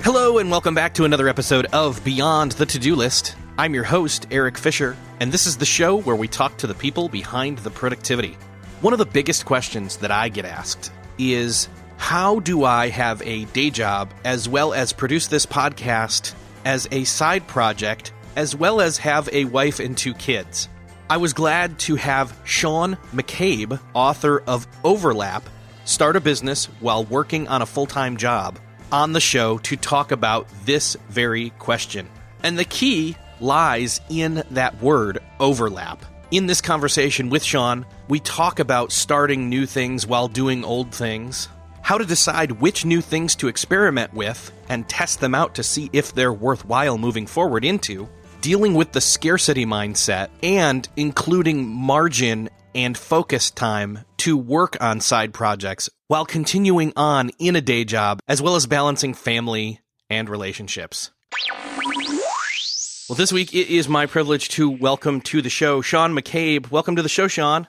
Hello and welcome back to another episode of Beyond the To-Do List. I'm your host, Eric Fisher, and this is the show where we talk to the people behind the productivity. One of the biggest questions that I get asked is, how do I have a day job as well as produce this podcast as a side project, as well as have a wife and 2 kids? I was glad to have Sean Mccabe, author of Overlap, start a business while working on a full-time job, on the show to talk about this very question. And the key lies in that word, overlap. In this conversation with Sean, we talk about starting new things while doing old things, how to decide which new things to experiment with and test them out to see if they're worthwhile moving forward into, dealing with the scarcity mindset, and including margin and focus time to work on side projects while continuing on in a day job, as well as balancing family and relationships. Well, this week it is my privilege to welcome to the show Sean Mccabe. Welcome to the show, Sean.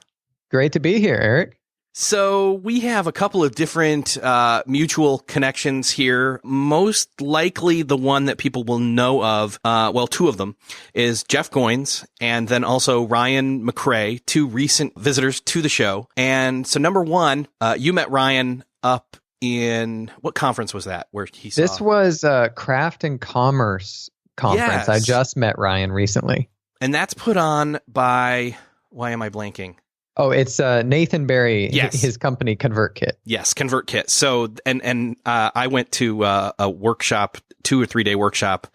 Great to be here, Eric. So we have a couple of different mutual connections here. Most likely the one that people will know of, 2 of them, is Jeff Goins and then also Ryan McCrae, 2 recent visitors to the show. And so number one, you met Ryan up in, what conference was that where he saw? This was a Craft and Commerce conference. Yes. I just met Ryan recently. And that's put on by, why am I blanking? Oh, it's Nathan Barry, yes. His company, ConvertKit. Yes, ConvertKit. So, and I went to a workshop, 2 or 3 day workshop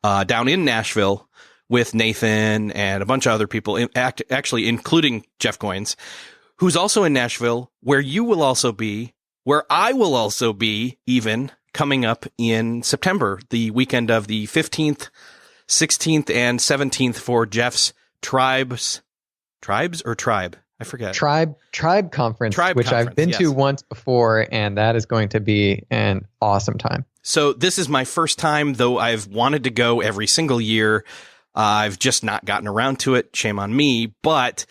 down in Nashville with Nathan and a bunch of other people, actually including Jeff Goins, who's also in Nashville, where you will also be, where I will also be, even coming up in September, the weekend of the 15th, 16th, and 17th for Jeff's Tribes or Tribe? I forget. Tribe conference, which I've been to once before, and that is going to be an awesome time. So this is my first time, though I've wanted to go every single year. I've just not gotten around to it. Shame on me. But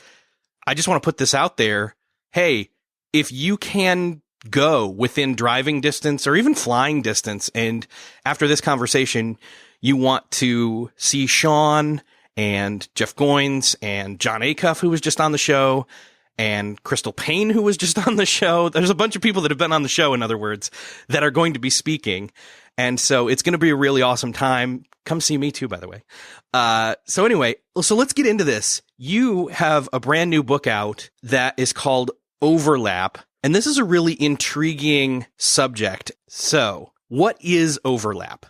I just want to put this out there. Hey, if you can go within driving distance or even flying distance, and after this conversation, you want to see Sean and Jeff Goins and John Acuff, who was just on the show, and Crystal Payne, who was just on the show. There's a bunch of people that have been on the show, in other words, that are going to be speaking. And so it's going to be a really awesome time. Come see me too, by the way. So anyway, so let's get into this. You have a brand new book out that is called Overlap, and this is a really intriguing subject. So what is overlap?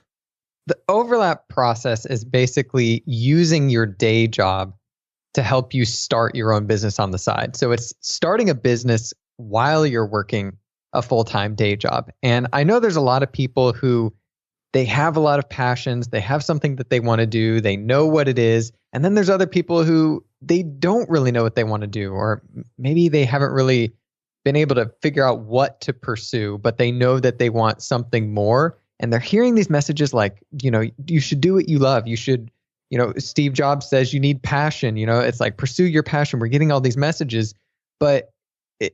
The overlap process is basically using your day job to help you start your own business on the side. So it's starting a business while you're working a full-time day job. And I know there's a lot of people who they have a lot of passions, they have something that they want to do, they know what it is. And then there's other people who they don't really know what they want to do, or maybe they haven't really been able to figure out what to pursue, but they know that they want something more. And they're hearing these messages like, you should do what you love. You should, Steve Jobs says you need passion. It's like, pursue your passion. We're getting all these messages, but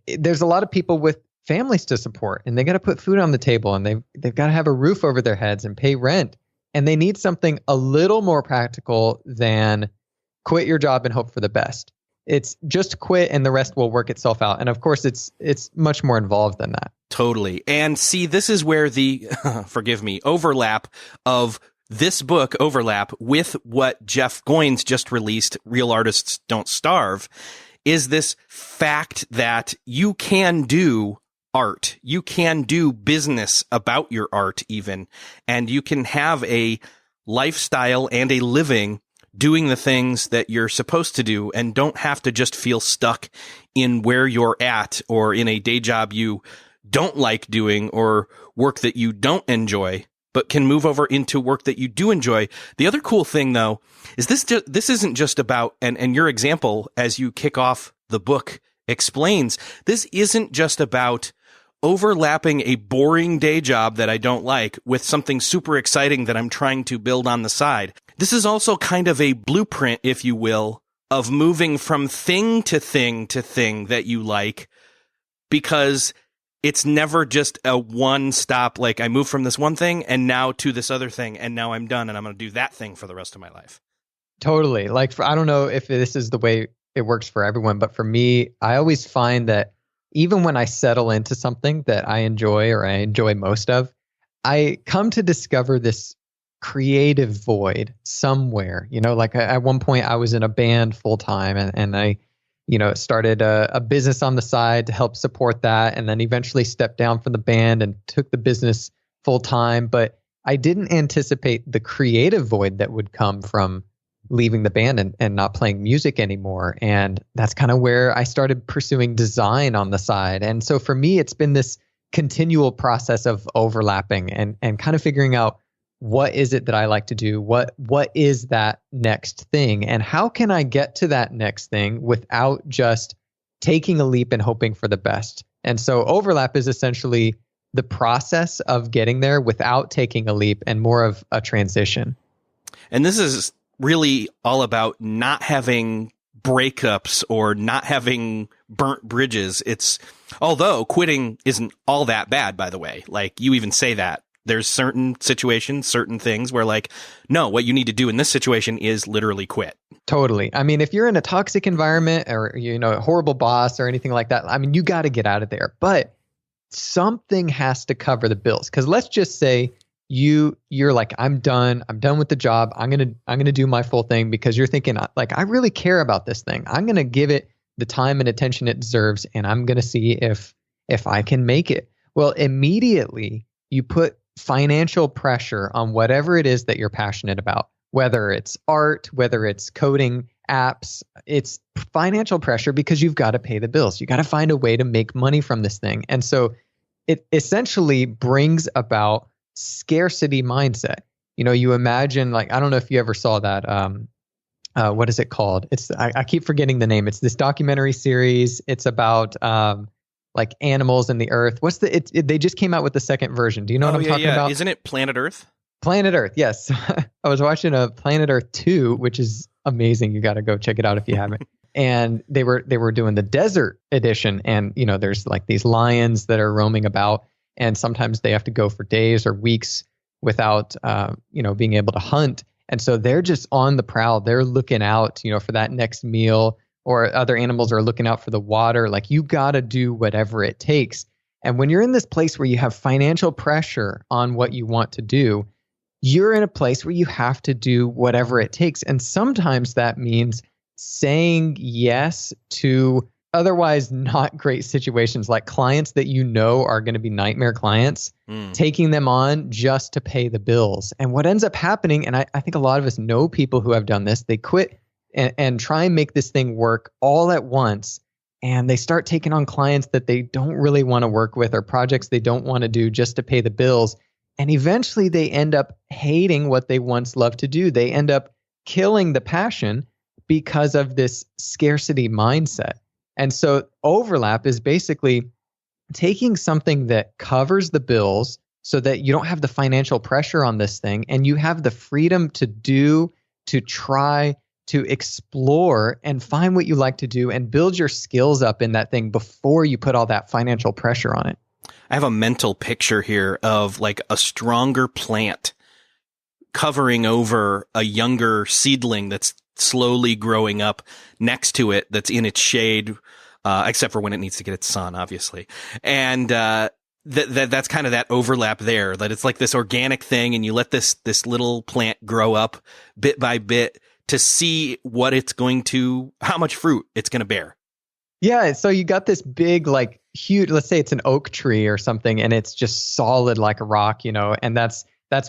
there's a lot of people with families to support, and they got to put food on the table, and they've got to have a roof over their heads and pay rent. And they need something a little more practical than quit your job and hope for the best. It's just quit and the rest will work itself out. And of course, it's much more involved than that. Totally. And see, this is where the, forgive me, overlap of this book, Overlap, with what Jeff Goins just released, Real Artists Don't Starve, is this fact that you can do art. You can do business about your art even, and you can have a lifestyle and a living doing the things that you're supposed to do and don't have to just feel stuck in where you're at or in a day job you don't like doing or work that you don't enjoy, but can move over into work that you do enjoy. The other cool thing, though, is this isn't just about, and your example as you kick off the book explains, this isn't just about overlapping a boring day job that I don't like with something super exciting that I'm trying to build on the side. This is also kind of a blueprint, if you will, of moving from thing to thing to thing that you like, because It's never just a one stop, like I move from this one thing and now to this other thing, and now I'm done and I'm going to do that thing for the rest of my life. Totally. Like, I don't know if this is the way it works for everyone, but for me, I always find that even when I settle into something that I enjoy or I enjoy most of, I come to discover this creative void somewhere. Like at one point I was in a band full time, and I started a business on the side to help support that, and then eventually stepped down from the band and took the business full time. But I didn't anticipate the creative void that would come from leaving the band and not playing music anymore. And that's kind of where I started pursuing design on the side. And so for me, it's been this continual process of overlapping and kind of figuring out, what is it that I like to do? What is that next thing? And how can I get to that next thing without just taking a leap and hoping for the best? And so overlap is essentially the process of getting there without taking a leap, and more of a transition. And this is really all about not having breakups or not having burnt bridges. Although quitting isn't all that bad, by the way. Like, you even say that. There's certain situations, certain things where, like, no, what you need to do in this situation is literally quit. Totally. I mean, if you're in a toxic environment or, a horrible boss or anything like that, I mean, you got to get out of there. But something has to cover the bills. Because let's just say you're like, I'm done with the job. I'm gonna do my full thing, because you're thinking, like, I really care about this thing. I'm gonna give it the time and attention it deserves, and I'm gonna see if I can make it. Well, immediately you put financial pressure on whatever it is that you're passionate about, whether it's art, whether it's coding apps. It's financial pressure because you've got to pay the bills. You got to find a way to make money from this thing. And so it essentially brings about scarcity mindset. You imagine, like, I don't know if you ever saw that, what is it called? I keep forgetting the name. It's this documentary series. It's about like animals in the earth. They just came out with the second version. Do you know what I'm talking about? Isn't it Planet Earth? Planet Earth, yes. I was watching a Planet Earth 2, which is amazing. You got to go check it out if you haven't. And they were doing the desert edition, and there's like these lions that are roaming about, and sometimes they have to go for days or weeks without being able to hunt. And so they're just on the prowl. They're looking out, for that next meal, or other animals are looking out for the water. Like, you got to do whatever it takes. And when you're in this place where you have financial pressure on what you want to do, you're in a place where you have to do whatever it takes. And sometimes that means saying yes to otherwise not great situations, like clients that are going to be nightmare clients, taking them on just to pay the bills. And what ends up happening, and I think a lot of us know people who have done this, they quit and try and make this thing work all at once. And they start taking on clients that they don't really want to work with, or projects they don't want to do just to pay the bills. And eventually they end up hating what they once loved to do. They end up killing the passion because of this scarcity mindset. And so overlap is basically taking something that covers the bills so that you don't have the financial pressure on this thing, and you have the freedom to try, to explore and find what you like to do and build your skills up in that thing before you put all that financial pressure on it. I have a mental picture here of like a stronger plant covering over a younger seedling that's slowly growing up next to it, that's in its shade, except for when it needs to get its sun, obviously. And that's kind of that overlap there, that it's like this organic thing, and you let this little plant grow up bit by bit to see what it's going to, how much fruit it's going to bear. Yeah. So you got this big, like huge, let's say it's an oak tree or something, and it's just solid like a rock, and that's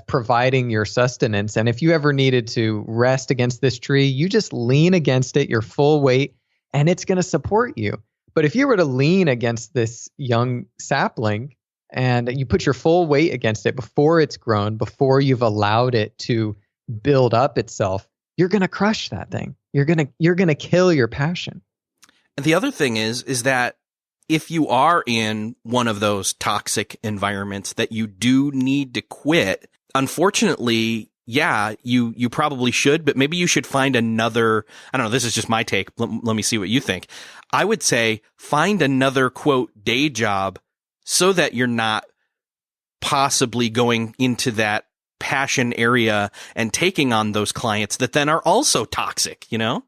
providing your sustenance. And if you ever needed to rest against this tree, you just lean against it, your full weight, and it's going to support you. But if you were to lean against this young sapling and you put your full weight against it before it's grown, before you've allowed it to build up itself, you're going to crush that thing. You're going to kill your passion. And the other thing is that if you are in one of those toxic environments that you do need to quit, unfortunately, yeah, you probably should, but maybe you should find another, I don't know, this is just my take. Let me see what you think. I would say find another, quote, day job so that you're not possibly going into that passion area and taking on those clients that then are also toxic, you know?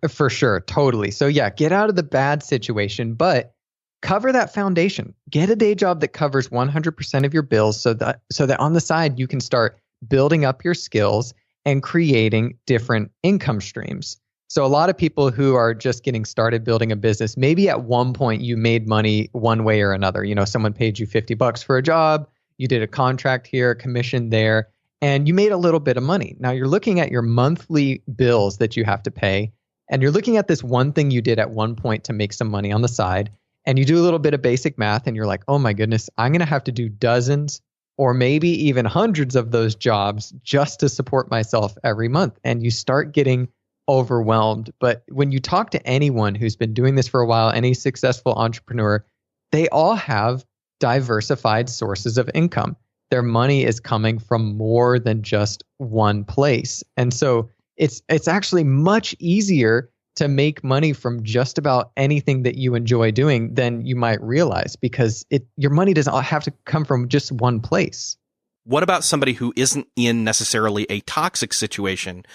For sure. Totally. So yeah, get out of the bad situation, but cover that foundation. Get a day job that covers 100% of your bills so that on the side you can start building up your skills and creating different income streams. So a lot of people who are just getting started building a business, maybe at one point you made money one way or another. You know, someone paid you $50 for a job, you did a contract here, a commission there, and you made a little bit of money. Now you're looking at your monthly bills that you have to pay, and you're looking at this one thing you did at one point to make some money on the side, and you do a little bit of basic math and you're like, oh my goodness, I'm going to have to do dozens or maybe even hundreds of those jobs just to support myself every month. And you start getting overwhelmed. But when you talk to anyone who's been doing this for a while, any successful entrepreneur, they all have diversified sources of income. Their money is coming from more than just one place. And so it's actually much easier to make money from just about anything that you enjoy doing than you might realize, because your money doesn't have to come from just one place. What about somebody who isn't in necessarily a toxic situation,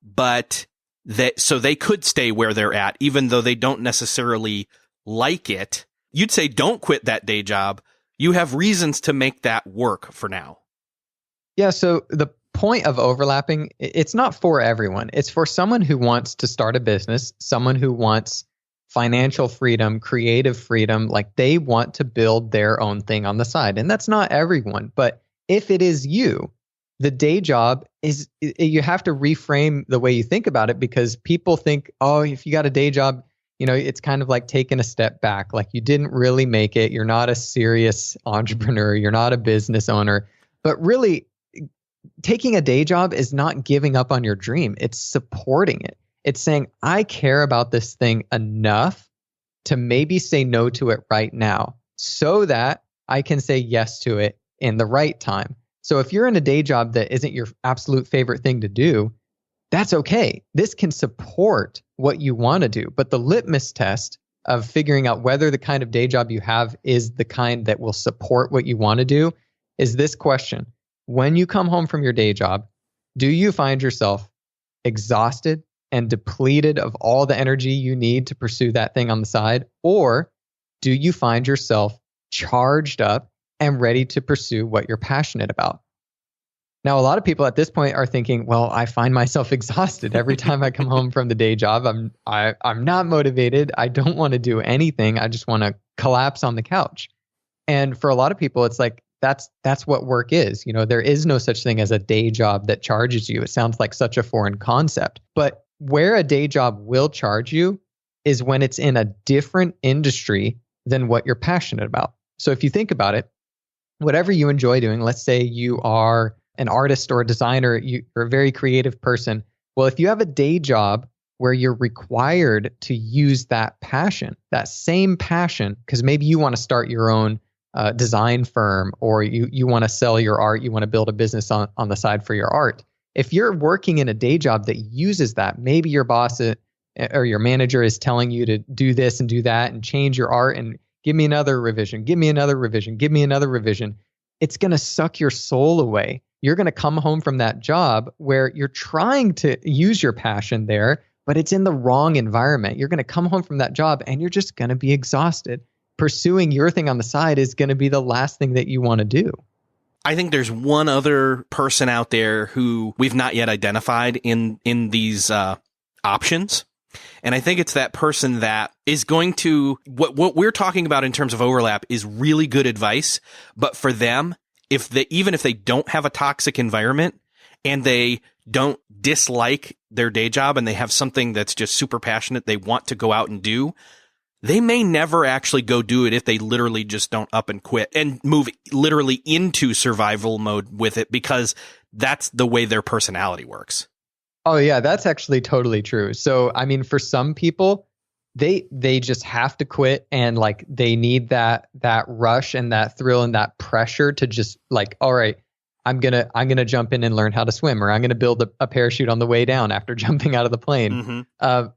but so they could stay where they're at, even though they don't necessarily like it? You'd say, don't quit that day job. You have reasons to make that work for now. Yeah. So the point of overlapping, it's not for everyone. It's for someone who wants to start a business, someone who wants financial freedom, creative freedom, like they want to build their own thing on the side. And that's not everyone. But if it is you, the day job is, you have to reframe the way you think about it, because people think, oh, if you got a day job, you know, it's kind of like taking a step back. Like you didn't really make it. You're not a serious entrepreneur. You're not a business owner. But really, taking a day job is not giving up on your dream. It's supporting it. It's saying, I care about this thing enough to maybe say no to it right now so that I can say yes to it in the right time. So if you're in a day job that isn't your absolute favorite thing to do, that's okay. This can support what you want to do. But the litmus test of figuring out whether the kind of day job you have is the kind that will support what you want to do is this question. When you come home from your day job, do you find yourself exhausted and depleted of all the energy you need to pursue that thing on the side? Or do you find yourself charged up and ready to pursue what you're passionate about? Now, a lot of people at this point are thinking, well, I find myself exhausted every time I come home from the day job. I'm not motivated. I don't want to do anything. I just want to collapse on the couch. And for a lot of people, it's like, that's what work is. You know, there is no such thing as a day job that charges you. It sounds like such a foreign concept. But where a day job will charge you is when it's in a different industry than what you're passionate about. So if you think about it, whatever you enjoy doing, let's say you are an artist or a designer, you're a very creative person. Well, if you have a day job where you're required to use that passion, that same passion, because maybe you want to start your own design firm, or you want to sell your art, you want to build a business on the side for your art. If you're working in a day job that uses that, maybe your boss or your manager is telling you to do this and do that and change your art and give me another revision, give me another revision, give me another revision. It's going to suck your soul away. You're going to come home from that job where you're trying to use your passion there, but it's in the wrong environment. You're going to come home from that job and you're just going to be exhausted. Pursuing your thing on the side is going to be the last thing that you want to do. I think there's one other person out there who we've not yet identified in these options. And I think it's that person that is going to, what we're talking about in terms of overlap is really good advice. But for them, even if they don't have a toxic environment and they don't dislike their day job and they have something that's just super passionate they want to go out and do, they may never actually go do it if they literally just don't up and quit and move literally into survival mode with it, because that's the way their personality works. Oh yeah, that's actually totally true. So, I mean, for some people, they just have to quit, and like they need that rush and that thrill and that pressure to just like, all right, I'm gonna jump in and learn how to swim, or I'm gonna build a parachute on the way down after jumping out of the plane. Mm-hmm.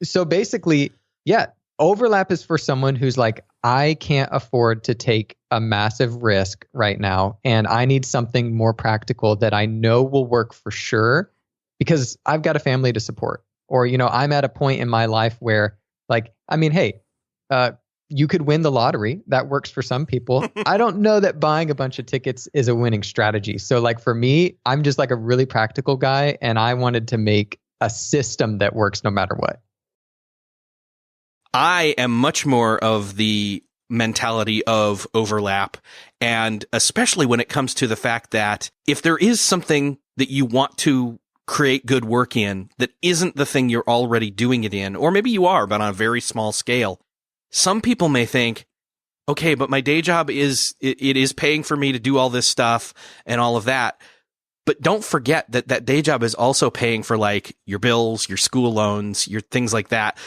So basically, yeah. Overlap is for someone who's like, I can't afford to take a massive risk right now, and I need something more practical that I know will work for sure because I've got a family to support. Or, I'm at a point in my life where, hey, you could win the lottery. That works for some people. I don't know that buying a bunch of tickets is a winning strategy. So for me, I'm just a really practical guy, and I wanted to make a system that works no matter what. I am much more of the mentality of overlap, and especially when it comes to the fact that if there is something that you want to create good work in that isn't the thing you're already doing it in, or maybe you are, but on a very small scale, some people may think, okay, but my day job it is paying for me to do all this stuff and all of that. But don't forget that day job is also paying for your bills, your school loans, your things like that.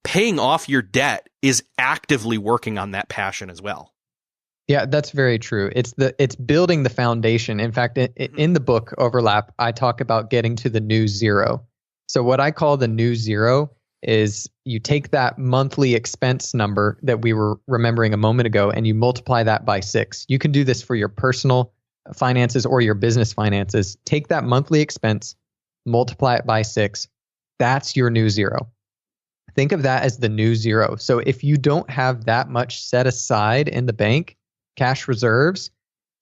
Paying off your debt is actively working on that passion as well. Yeah, that's very true. It's building the foundation. In fact, in the book Overlap, I talk about getting to the new zero. So what I call the new zero is you take that monthly expense number that we were remembering a moment ago and you multiply that by 6. You can do this for your personal finances or your business finances. Take that monthly expense, multiply it by 6. That's your new zero. Think of that as the new zero. So if you don't have that much set aside in the bank, cash reserves,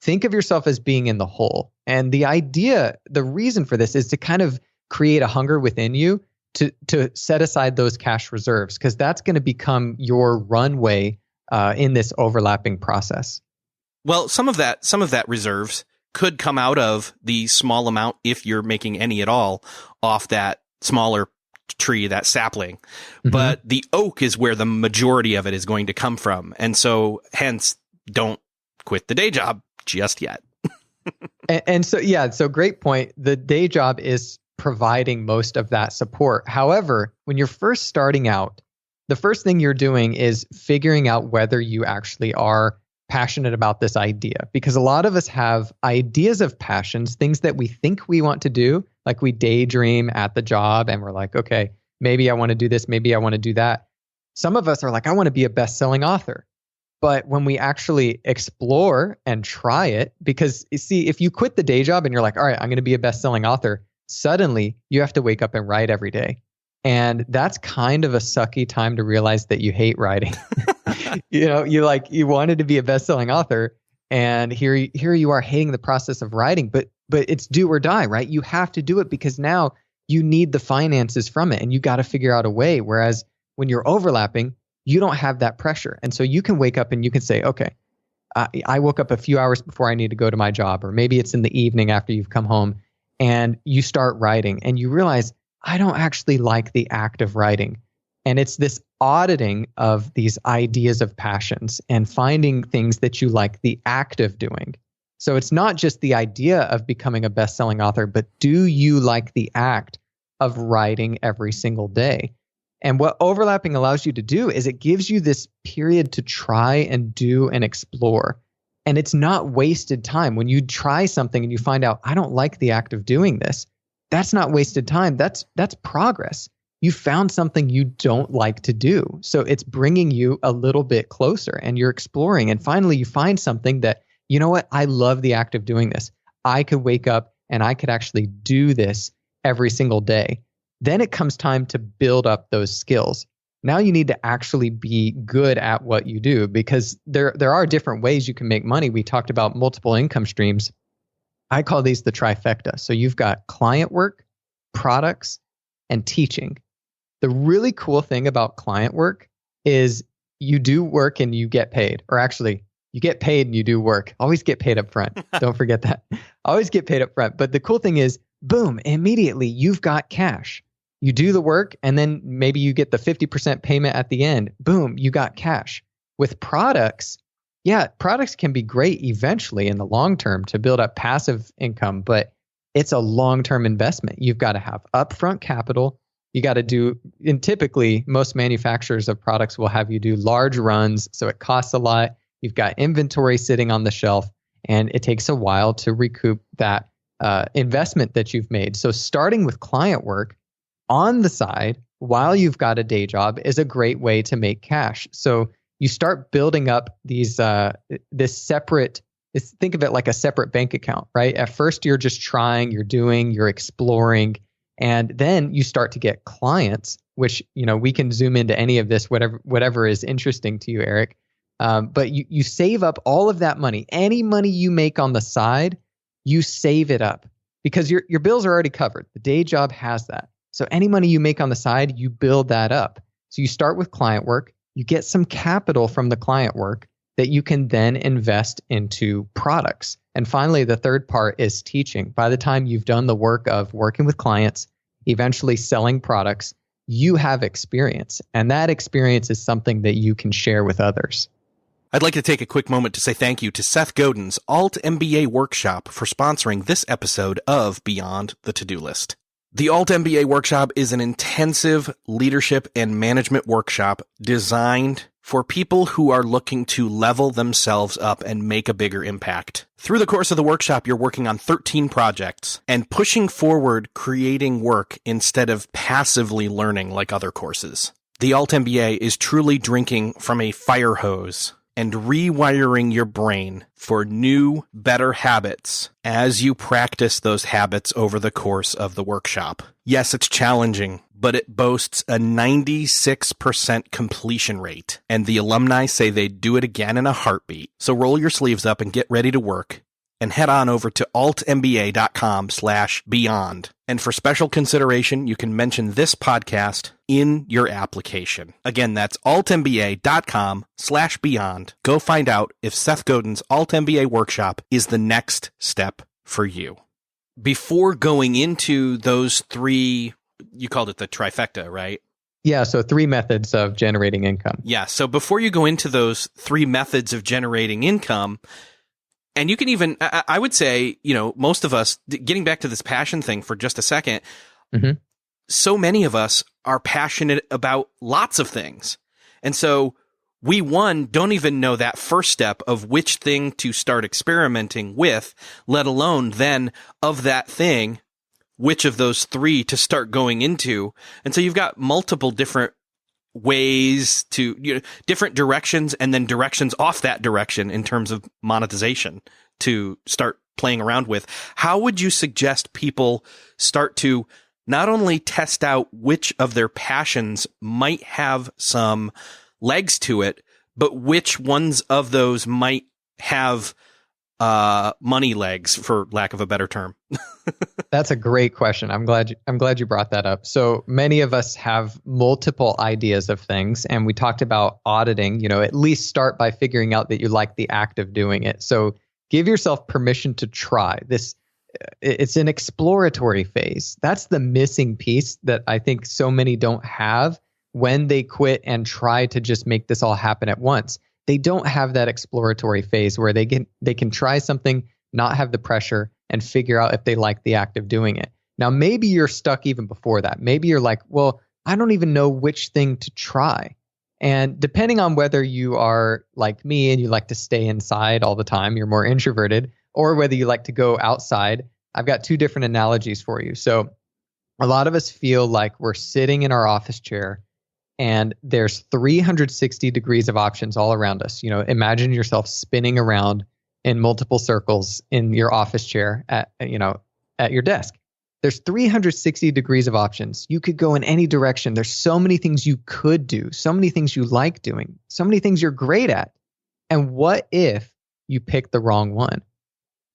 think of yourself as being in the hole. And the reason for this is to kind of create a hunger within you to set aside those cash reserves, because that's going to become your runway in this overlapping process. Well, some of that reserves could come out of the small amount, if you're making any at all, off that smaller tree, that sapling. Mm-hmm. But the oak is where the majority of it is going to come from. And so hence, don't quit the day job just yet. So great point. The day job is providing most of that support. However, when you're first starting out, the first thing you're doing is figuring out whether you actually are passionate about this idea, because a lot of us have ideas of passions, things that we think we want to do, like we daydream at the job and we're like, okay, maybe I want to do this, maybe I want to do that. Some of us are like, I want to be a best-selling author. But when we actually explore and try it, because you see, if you quit the day job and you're like, all right, I'm going to be a best-selling author, suddenly you have to wake up and write every day. And that's kind of a sucky time to realize that you hate writing. You wanted to be a best-selling author, and here you are hating the process of writing, but it's do or die, right? You have to do it because now you need the finances from it, and you got to figure out a way. Whereas when you're overlapping, you don't have that pressure. And so you can wake up and you can say, okay, I woke up a few hours before I need to go to my job, or maybe it's in the evening after you've come home, and you start writing and you realize, I don't actually like the act of writing. And it's this auditing of these ideas of passions and finding things that you like the act of doing. So it's not just the idea of becoming a best-selling author, but do you like the act of writing every single day? And what overlapping allows you to do is it gives you this period to try and do and explore. And it's not wasted time. When you try something and you find out, I don't like the act of doing this, that's not wasted time. That's progress. You found something you don't like to do. So it's bringing you a little bit closer and you're exploring. And finally, you find something that, you know what? I love the act of doing this. I could wake up and I could actually do this every single day. Then it comes time to build up those skills. Now you need to actually be good at what you do, because there are different ways you can make money. We talked about multiple income streams. I call these the trifecta. So you've got client work, products, and teaching. The really cool thing about client work is you do work and you get paid, or actually you get paid and you do work. Always get paid up front. Don't forget that. Always get paid up front. But the cool thing is, boom, immediately you've got cash. You do the work and then maybe you get the 50% payment at the end. Boom, you got cash. With products, yeah, products can be great eventually in the long term to build up passive income, but it's a long-term investment. You've got to have upfront capital. You got to do, and typically most manufacturers of products will have you do large runs, so it costs a lot. You've got inventory sitting on the shelf, and it takes a while to recoup that investment that you've made. So starting with client work on the side while you've got a day job is a great way to make cash. So you start building up these think of it like a separate bank account, right? At first, you're just trying, you're exploring, and then you start to get clients, which, we can zoom into any of this, whatever is interesting to you, Eric. But you save up all of that money. Any money you make on the side, you save it up because your bills are already covered. The day job has that. So any money you make on the side, you build that up. So you start with client work, you get some capital from the client work that you can then invest into products. And finally, the third part is teaching. By the time you've done the work of working with clients, eventually selling products, you have experience. And that experience is something that you can share with others. I'd like to take a quick moment to say thank you to Seth Godin's Alt MBA Workshop for sponsoring this episode of Beyond the To-Do List. The Alt MBA Workshop is an intensive leadership and management workshop designed for people who are looking to level themselves up and make a bigger impact. Through the course of the workshop, you're working on 13 projects and pushing forward creating work instead of passively learning like other courses. The Alt MBA is truly drinking from a fire hose and rewiring your brain for new, better habits as you practice those habits over the course of the workshop. Yes, it's challenging, but it boasts a 96% completion rate, and the alumni say they'd do it again in a heartbeat. So roll your sleeves up and get ready to work, and head on over to altmba.com/beyond. And for special consideration, you can mention this podcast in your application. Again, that's altmba.com/beyond. Go find out if Seth Godin's Alt MBA Workshop is the next step for you. Before going into those three, you called it the trifecta, right? Yeah, so 3 methods of generating income. Yeah, so before you go into those 3 methods of generating income, and you can even, I would say, most of us, getting back to this passion thing for just a second, so many of us are passionate about lots of things. And so we, don't even know that first step of which thing to start experimenting with, let alone then of that thing, which of those 3 to start going into. And so you've got multiple different ways to, different directions and then directions off that direction in terms of monetization to start playing around with. How would you suggest people start to not only test out which of their passions might have some legs to it, but which ones of those might have money legs, for lack of a better term? That's a great question. I'm glad you brought that up. So many of us have multiple ideas of things, and we talked about auditing. At least start by figuring out that you like the act of doing it. So give yourself permission to try this. It's an exploratory phase. That's the missing piece that I think so many don't have when they quit and try to just make this all happen at once. They don't have that exploratory phase where they can try something, not have the pressure, and figure out if they like the act of doing it. Now, maybe you're stuck even before that. Maybe you're like, well, I don't even know which thing to try. And depending on whether you are like me and you like to stay inside all the time, you're more introverted, or whether you like to go outside, I've got 2 different analogies for you. So a lot of us feel like we're sitting in our office chair and there's 360 degrees of options all around us. Imagine yourself spinning around in multiple circles in your office chair at your desk. There's 360 degrees of options. You could go in any direction. There's so many things you could do, so many things you like doing, so many things you're great at. And what if you pick the wrong one?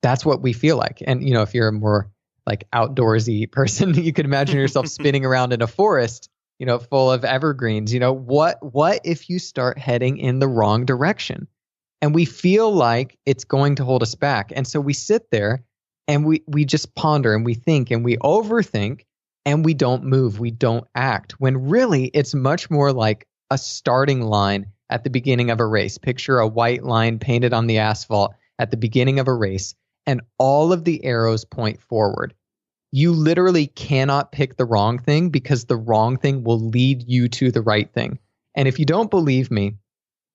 That's what we feel like. And, if you're a more like outdoorsy person, you could imagine yourself spinning around in a forest, full of evergreens. What if you start heading in the wrong direction? And we feel like it's going to hold us back. And so we sit there and we just ponder and we think and we overthink and we don't move. We don't act, when really it's much more like a starting line at the beginning of a race. Picture a white line painted on the asphalt at the beginning of a race, and all of the arrows point forward. You literally cannot pick the wrong thing because the wrong thing will lead you to the right thing. And if you don't believe me,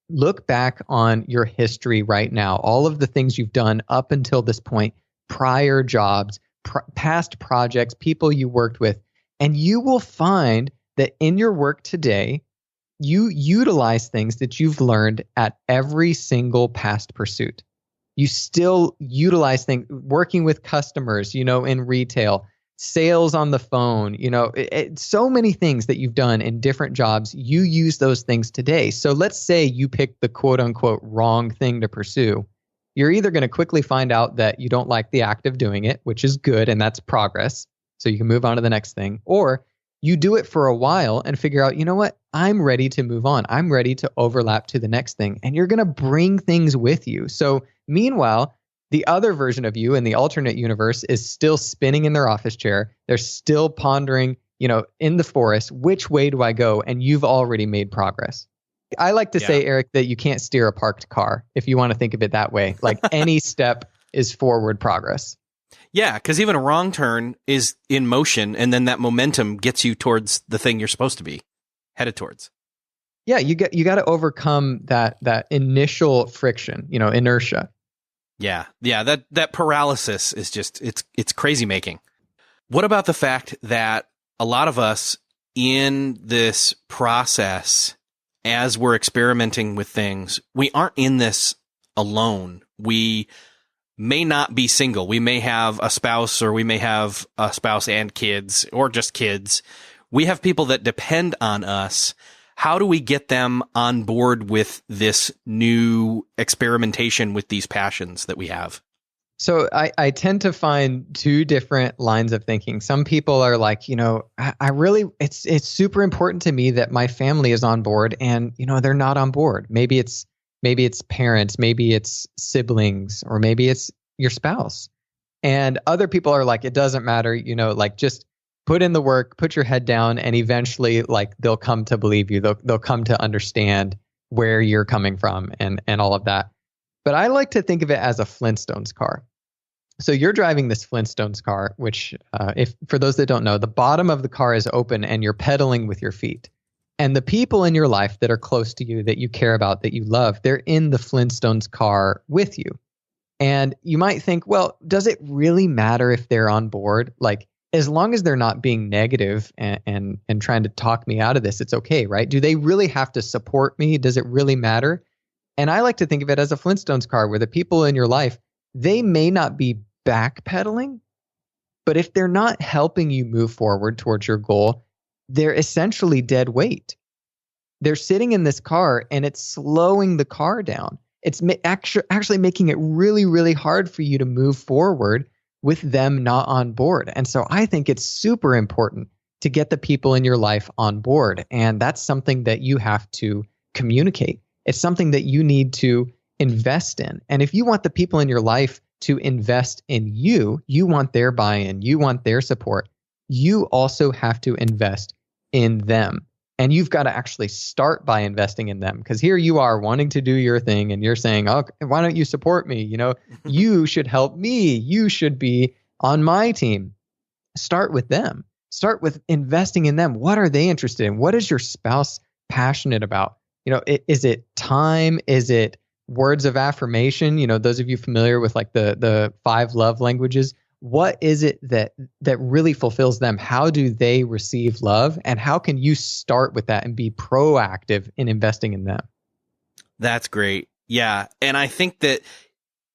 look back on your history right now, all of the things you've done up until this point, prior jobs, past projects, people you worked with, and you will find that in your work today, you utilize things that you've learned at every single past pursuit. You still utilize things, working with customers, in retail, sales on the phone, so many things that you've done in different jobs, you use those things today. So let's say you pick the quote unquote wrong thing to pursue. You're either going to quickly find out that you don't like the act of doing it, which is good, and that's progress. So you can move on to the next thing. Or you do it for a while and figure out, you know what? I'm ready to move on. I'm ready to overlap to the next thing. And you're going to bring things with you. So meanwhile, the other version of you in the alternate universe is still spinning in their office chair. They're still pondering, in the forest, which way do I go? And you've already made progress. I like to say, Eric, that you can't steer a parked car if you want to think of it that way. Like any step is forward progress. Yeah, because even a wrong turn is in motion, and then that momentum gets you towards the thing you're supposed to be headed towards. Yeah, you got to overcome that initial friction, inertia. Yeah, that paralysis is just it's crazy making. What about the fact that a lot of us in this process, as we're experimenting with things, we aren't in this alone. We may not be single. We may have a spouse, or we may have a spouse and kids, or just kids. We have people that depend on us. How do we get them on board with this new experimentation with these passions that we have? So I tend to find two different lines of thinking. Some people are like, I really, it's super important to me that my family is on board, and, they're not on board. Maybe it's parents, maybe it's siblings, or maybe it's your spouse. And other people are like, it doesn't matter, just put in the work, put your head down, and eventually they'll come to believe you. They'll come to understand where you're coming from and all of that. But I like to think of it as a Flintstones car. So you're driving this Flintstones car, which if for those that don't know, the bottom of the car is open and you're pedaling with your feet. And the people in your life that are close to you, that you care about, that you love, they're in the Flintstones car with you. And you might think, well, does it really matter if they're on board? Like, as long as they're not being negative and trying to talk me out of this, it's okay, right? Do they really have to support me? Does it really matter? And I like to think of it as a Flintstones car, where the people in your life, they may not be backpedaling, but if they're not helping you move forward towards your goal, they're essentially dead weight. They're sitting in this car and it's slowing the car down. It's actually making it really, really hard for you to move forward with them not on board. And so I think it's super important to get the people in your life on board. And that's something that you have to communicate. It's something that you need to invest in. And if you want the people in your life to invest in you, you want their buy-in, you want their support, you also have to invest in them. And you've got to actually start by investing in them, because here you are wanting to do your thing and you're saying, oh, why don't you support me? You should help me. You should be on my team. Start with them. Start with investing in them. What are they interested in? What is your spouse passionate about? Is it time? Is it words of affirmation? Those of you familiar with the 5 love languages, what is it that really fulfills them? How do they receive love? And how can you start with that and be proactive in investing in them? That's great. Yeah. And I think that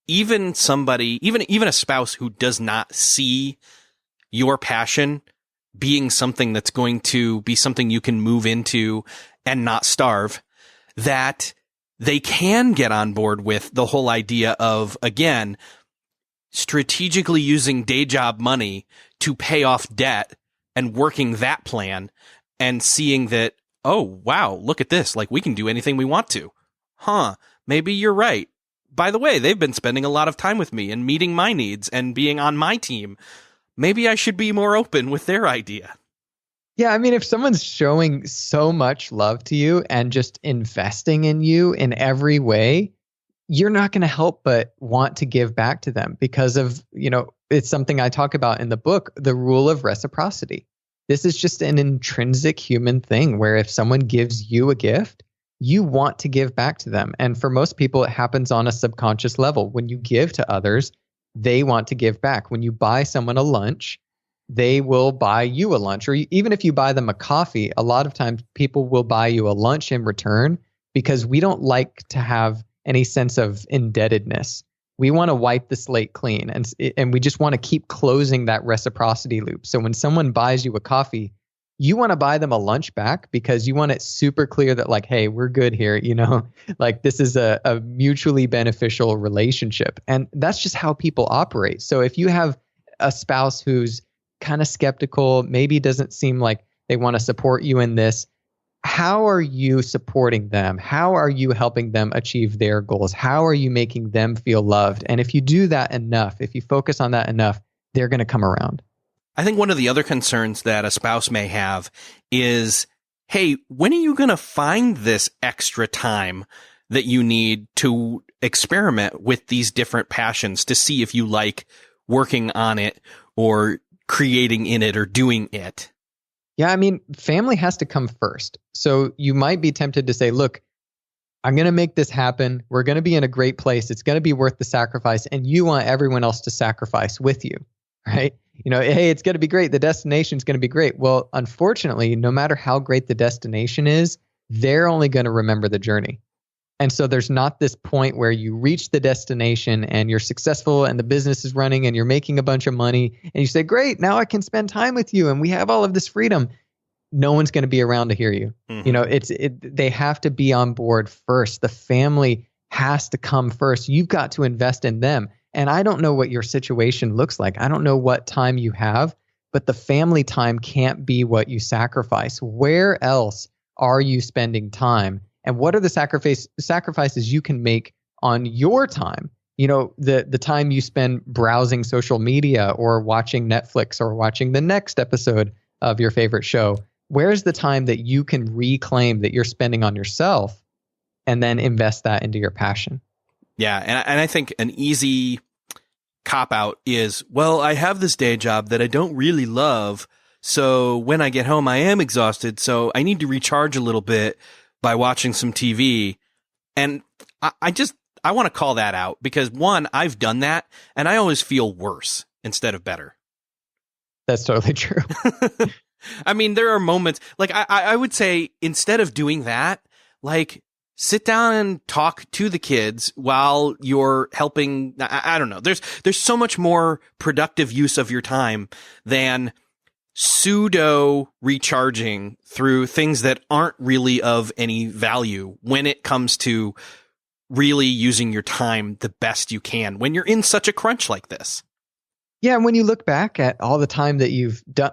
even somebody, even a spouse who does not see your passion being something that's going to be something you can move into and not starve, that they can get on board with the whole idea of, again, strategically using day job money to pay off debt and working that plan and seeing that, oh, wow, look at this. Like, we can do anything we want to. Maybe you're right. By the way, they've been spending a lot of time with me and meeting my needs and being on my team. Maybe I should be more open with their idea. Yeah, I mean, if someone's showing so much love to you and just investing in you in every way, you're not going to help but want to give back to them because of, it's something I talk about in the book, the rule of reciprocity. This is just an intrinsic human thing where if someone gives you a gift, you want to give back to them. And for most people, it happens on a subconscious level. When you give to others, they want to give back. When you buy someone a lunch, they will buy you a lunch. Or even if you buy them a coffee, a lot of times people will buy you a lunch in return because we don't like to have any sense of indebtedness. We want to wipe the slate clean, and we just want to keep closing that reciprocity loop. So when someone buys you a coffee, you want to buy them a lunch back because you want it super clear that like, hey, we're good here. Like this is a mutually beneficial relationship. And that's just how people operate. So if you have a spouse who's kind of skeptical, maybe doesn't seem like they want to support you in this, how are you supporting them? How are you helping them achieve their goals? How are you making them feel loved? And if you do that enough, if you focus on that enough, they're going to come around. I think one of the other concerns that a spouse may have is, hey, when are you going to find this extra time that you need to experiment with these different passions to see if you like working on it or creating in it or doing it? Yeah, I mean, family has to come first. So you might be tempted to say, look, I'm going to make this happen. We're going to be in a great place. It's going to be worth the sacrifice. And you want everyone else to sacrifice with you, right? Hey, it's going to be great. The destination is going to be great. Well, unfortunately, no matter how great the destination is, they're only going to remember the journey. And so there's not this point where you reach the destination and you're successful and the business is running and you're making a bunch of money and you say, great, now I can spend time with you and we have all of this freedom. No one's going to be around to hear you. Mm-hmm. They have to be on board first. The family has to come first. You've got to invest in them. And I don't know what your situation looks like. I don't know what time you have, but the family time can't be what you sacrifice. Where else are you spending time? And what are the sacrifices you can make on your time? The time you spend browsing social media or watching Netflix or watching the next episode of your favorite show. Where's the time that you can reclaim that you're spending on yourself and then invest that into your passion? Yeah. And I think an easy cop out is, well, I have this day job that I don't really love. So when I get home, I am exhausted. So I need to recharge a little bit by watching some TV. And I want to call that out because one, I've done that and I always feel worse instead of better. That's totally true. I mean, there are moments like I would say instead of doing that, like sit down and talk to the kids while you're helping. I don't know. There's so much more productive use of your time than pseudo recharging through things that aren't really of any value when it comes to really using your time the best you can when you're in such a crunch like this. Yeah, and when you look back at all the times that you've done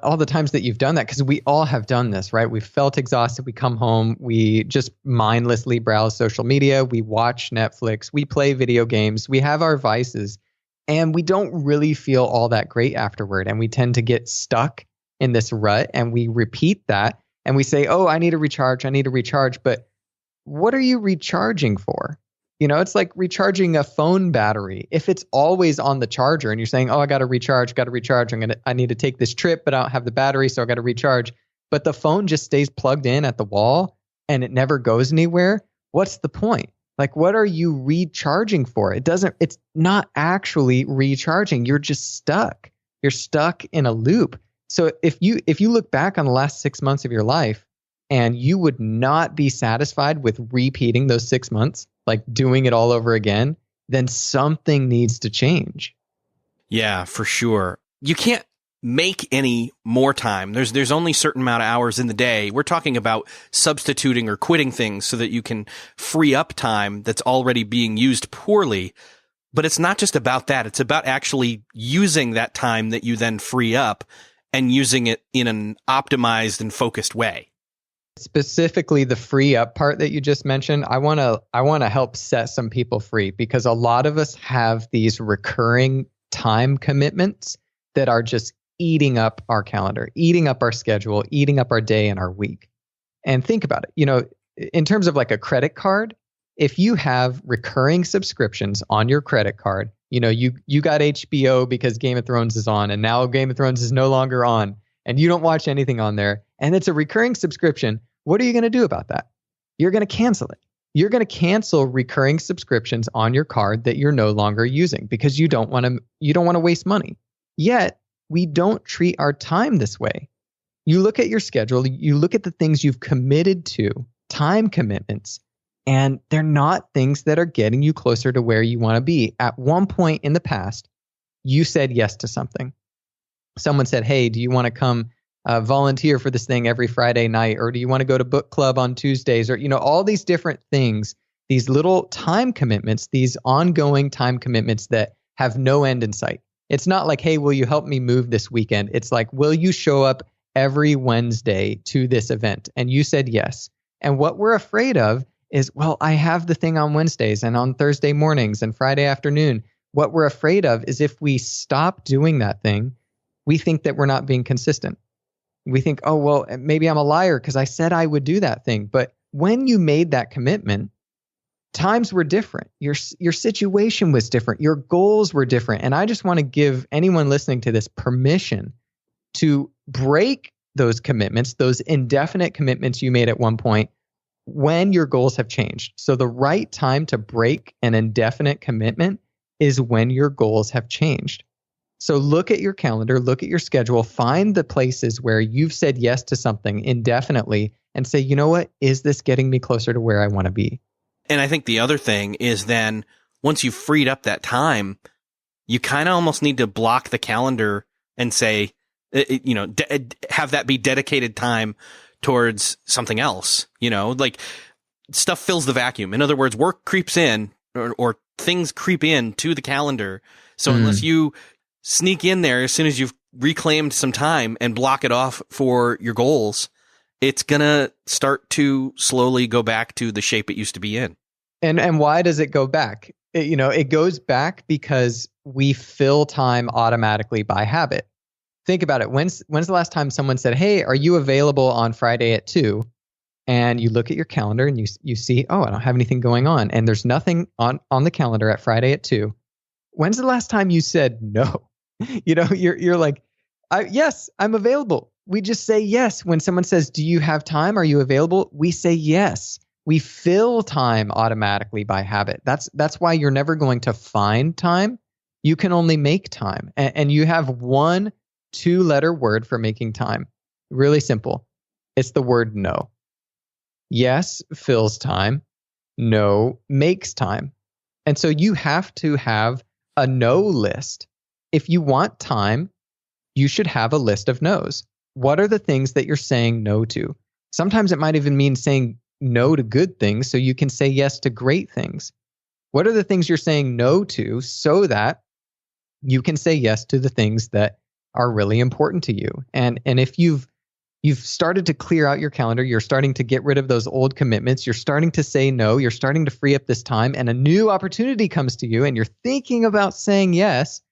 that, because we all have done this, right? We felt exhausted. We come home, we just mindlessly browse social media, we watch Netflix, we play video games, we have our vices, and we don't really feel all that great afterward. And we tend to get stuck in this rut, and we repeat that, and we say, "Oh, I need to recharge. I need to recharge." But what are you recharging for? It's like recharging a phone battery. If it's always on the charger and you're saying, oh, I got to recharge. I need to take this trip, but I don't have the battery, so I got to recharge. But the phone just stays plugged in at the wall and it never goes anywhere. What's the point? Like, what are you recharging for? It's not actually recharging. You're just stuck. You're stuck in a loop. So if you look back on the last 6 months of your life and you would not be satisfied with repeating those 6 months, like doing it all over again, then something needs to change. Yeah, for sure. You can't make any more time. There's only a certain amount of hours in the day. We're talking about substituting or quitting things so that you can free up time that's already being used poorly. But it's not just about that. It's about actually using that time that you then free up and using it in an optimized and focused way. Specifically, the free up part that you just mentioned, I want to help set some people free because a lot of us have these recurring time commitments that are just eating up our calendar, eating up our schedule, eating up our day and our week. And think about it, in terms of like a credit card, if you have recurring subscriptions on your credit card, you got HBO because Game of Thrones is on and now Game of Thrones is no longer on and you don't watch anything on there and it's a recurring subscription. What are you going to do about that? You're going to cancel it. You're going to cancel recurring subscriptions on your card that you're no longer using because you don't want to waste money. Yet, we don't treat our time this way. You look at your schedule, you look at the things you've committed to, time commitments, and they're not things that are getting you closer to where you want to be. At one point in the past, you said yes to something. Someone said, hey, do you want to come volunteer for this thing every Friday night? Or do you want to go to book club on Tuesdays? Or, all these different things, these little time commitments, these ongoing time commitments that have no end in sight. It's not like, hey, will you help me move this weekend? It's like, will you show up every Wednesday to this event? And you said yes. And what we're afraid of is, well, I have the thing on Wednesdays and on Thursday mornings and Friday afternoon. What we're afraid of is if we stop doing that thing, we think that we're not being consistent. We think, oh, well, maybe I'm a liar because I said I would do that thing. But when you made that commitment, times were different. Your situation was different. Your goals were different. And I just want to give anyone listening to this permission to break those commitments, those indefinite commitments you made at one point when your goals have changed. So the right time to break an indefinite commitment is when your goals have changed. So look at your calendar, look at your schedule, find the places where you've said yes to something indefinitely and say, you know what, is this getting me closer to where I want to be? And I think the other thing is then once you've freed up that time, you kind of almost need to block the calendar and say, have that be dedicated time towards something else, like stuff fills the vacuum. In other words, work creeps in or things creep in to the calendar. So unless you sneak in there as soon as you've reclaimed some time and block it off for your goals, it's going to start to slowly go back to the shape it used to be in. And why does it go back? It goes back because we fill time automatically by habit. Think about it. When's the last time someone said, hey, are you available on Friday at 2? And you look at your calendar and you see, oh, I don't have anything going on. And there's nothing on the calendar at Friday at 2. When's the last time you said no? You're like, yes, I'm available. We just say yes. When someone says, do you have time? Are you available? We say yes. We fill time automatically by habit. That's why you're never going to find time. You can only make time. And you have one 2-letter word for making time. Really simple. It's the word no. Yes fills time. No makes time. And so you have to have a no list. If you want time, you should have a list of no's. What are the things that you're saying no to? Sometimes it might even mean saying no to good things so you can say yes to great things. What are the things you're saying no to so that you can say yes to the things that are really important to you? And if you've started to clear out your calendar, you're starting to get rid of those old commitments, you're starting to say no, you're starting to free up this time, and a new opportunity comes to you and you're thinking about saying yes,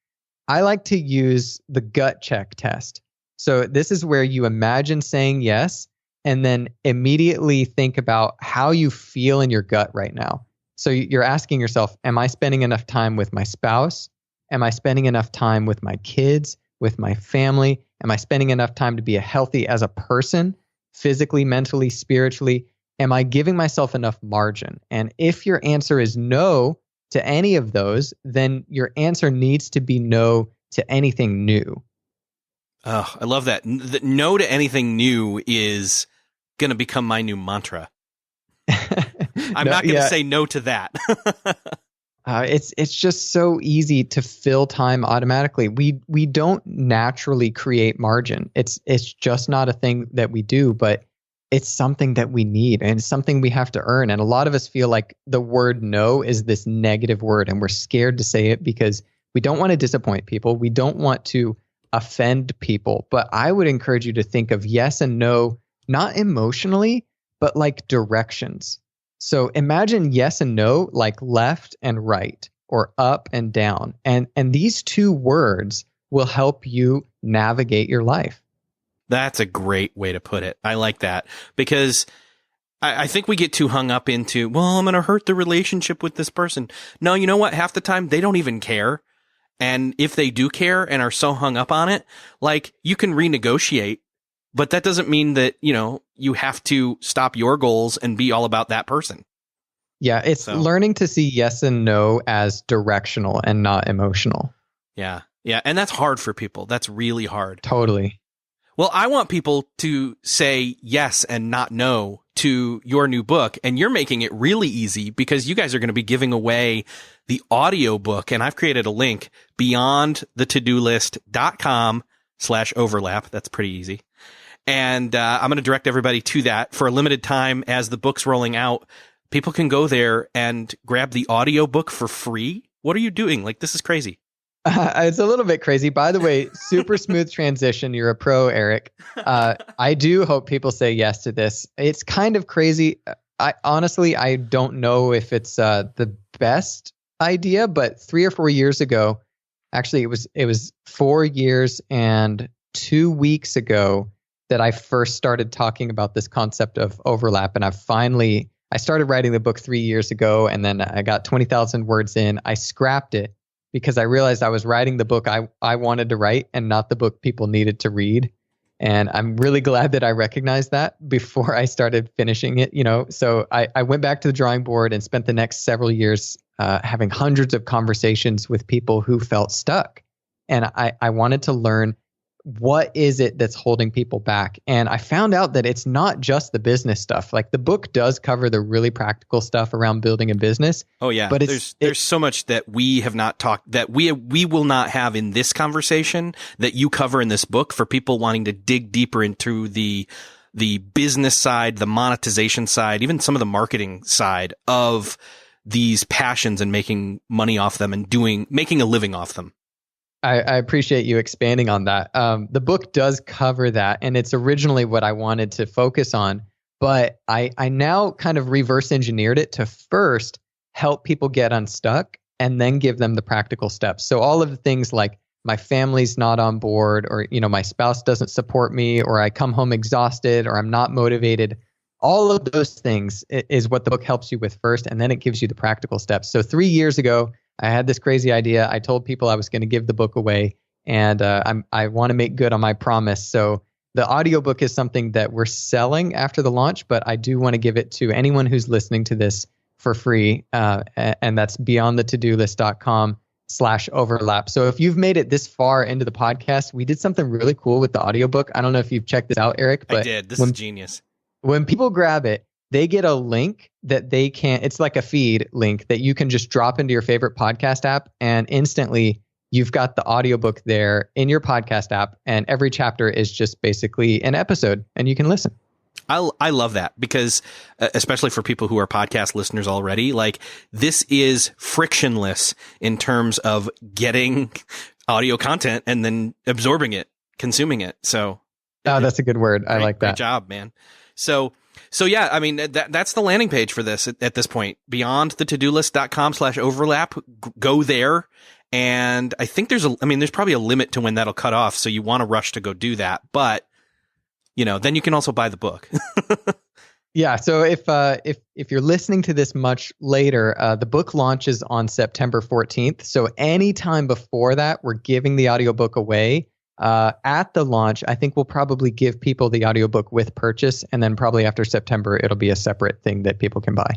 I like to use the gut check test. So this is where you imagine saying yes and then immediately think about how you feel in your gut right now. So you're asking yourself, am I spending enough time with my spouse? Am I spending enough time with my kids, with my family? Am I spending enough time to be healthy as a person, physically, mentally, spiritually? Am I giving myself enough margin? And if your answer is no to any of those, then your answer needs to be no to anything new. Oh, I love that. The no to anything new is going to become my new mantra. I'm not going to say no to that. It's just so easy to fill time automatically. We don't naturally create margin. It's just not a thing that we do, but it's something that we need and it's something we have to earn. And a lot of us feel like the word no is this negative word and we're scared to say it because we don't want to disappoint people. We don't want to offend people. But I would encourage you to think of yes and no, not emotionally, but like directions. So imagine yes and no like left and right or up and down. And these two words will help you navigate your life. That's a great way to put it. I like that because I think we get too hung up into, well, I'm going to hurt the relationship with this person. No, you know what? Half the time they don't even care. And if they do care and are so hung up on it, like you can renegotiate, but that doesn't mean that, you have to stop your goals and be all about that person. Yeah. It's learning to see yes and no as directional and not emotional. Yeah. Yeah, and that's hard for people. That's really hard. Totally. Well, I want people to say yes and not no to your new book, and you're making it really easy because you guys are going to be giving away the audio book, and I've created a link, beyondthetodolist.com/overlap. That's pretty easy. And I'm going to direct everybody to that for a limited time as the book's rolling out. People can go there and grab the audio book for free. What are you doing? Like, this is crazy. It's a little bit crazy. By the way, super smooth transition. You're a pro, Eric. I do hope people say yes to this. It's kind of crazy. I don't know if it's the best idea, but 3 or 4 years ago, actually it was 4 years and 2 weeks ago that I first started talking about this concept of overlap. And I started writing the book 3 years ago, and then I got 20,000 words in. I scrapped it because I realized I was writing the book I wanted to write and not the book people needed to read. And I'm really glad that I recognized that before I started finishing it, So I went back to the drawing board and spent the next several years having hundreds of conversations with people who felt stuck. And I wanted to learn, what is it that's holding people back? And I found out that it's not just the business stuff. Like, the book does cover the really practical stuff around building a business. Oh yeah. But there's so much that we have not talked, that we will not have in this conversation that you cover in this book for people wanting to dig deeper into the business side, the monetization side, even some of the marketing side of these passions and making money off them and making a living off them. I appreciate you expanding on that. The book does cover that, and it's originally what I wanted to focus on, but I now kind of reverse engineered it to first help people get unstuck and then give them the practical steps. So all of the things like my family's not on board, or my spouse doesn't support me, or I come home exhausted, or I'm not motivated. All of those things is what the book helps you with first, and then it gives you the practical steps. So 3 years ago, I had this crazy idea. I told people I was going to give the book away, and I want to make good on my promise. So the audiobook is something that we're selling after the launch, but I do want to give it to anyone who's listening to this for free. And that's beyondthetodolist.com/overlap. So if you've made it this far into the podcast, we did something really cool with the audiobook. I don't know if you've checked this out, Eric, but I did. This is genius. When people grab it, they get a link that it's like a feed link that you can just drop into your favorite podcast app, and instantly you've got the audiobook there in your podcast app, and every chapter is just basically an episode and you can listen. I love that because especially for people who are podcast listeners already, like, this is frictionless in terms of getting audio content and then absorbing it, consuming it. So that's a good word. I like that. Great job, man. So yeah, I mean, that's the landing page for this at this point. Beyondthetodolist.com/overlap. Go there. And I think there's probably a limit to when that'll cut off. So you want to rush to go do that. But, then you can also buy the book. Yeah. So if you're listening to this much later, the book launches on September 14th. So anytime before that, we're giving the audiobook away. At the launch, I think we'll probably give people the audiobook with purchase, and then probably after September, it'll be a separate thing that people can buy.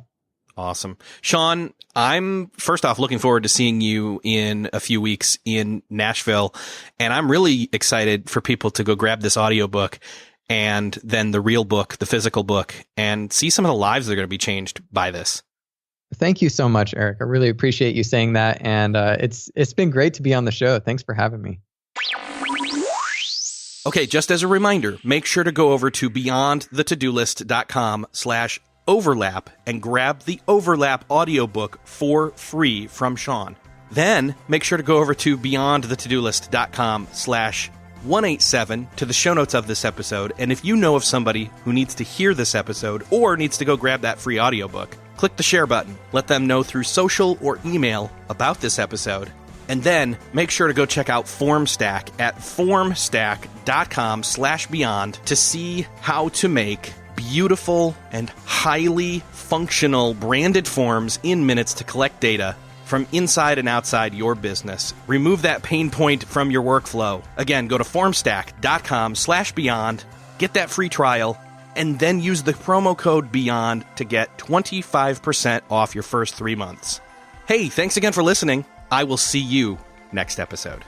Awesome. Sean, I'm first off looking forward to seeing you in a few weeks in Nashville, and I'm really excited for people to go grab this audiobook and then the real book, the physical book, and see some of the lives that are going to be changed by this. Thank you so much, Eric. I really appreciate you saying that, and it's been great to be on the show. Thanks for having me. Okay, just as a reminder, make sure to go over to beyondthetodolist.com/overlap and grab the Overlap audiobook for free from Sean. Then make sure to go over to beyondthetodolist.com/187 to the show notes of this episode. And if you know of somebody who needs to hear this episode or needs to go grab that free audiobook, click the share button. Let them know through social or email about this episode. And then make sure to go check out FormStack at formstack.com/beyond to see how to make beautiful and highly functional branded forms in minutes to collect data from inside and outside your business. Remove that pain point from your workflow. Again, go to formstack.com/beyond, get that free trial, and then use the promo code BEYOND to get 25% off your first 3 months. Hey, thanks again for listening. I will see you next episode.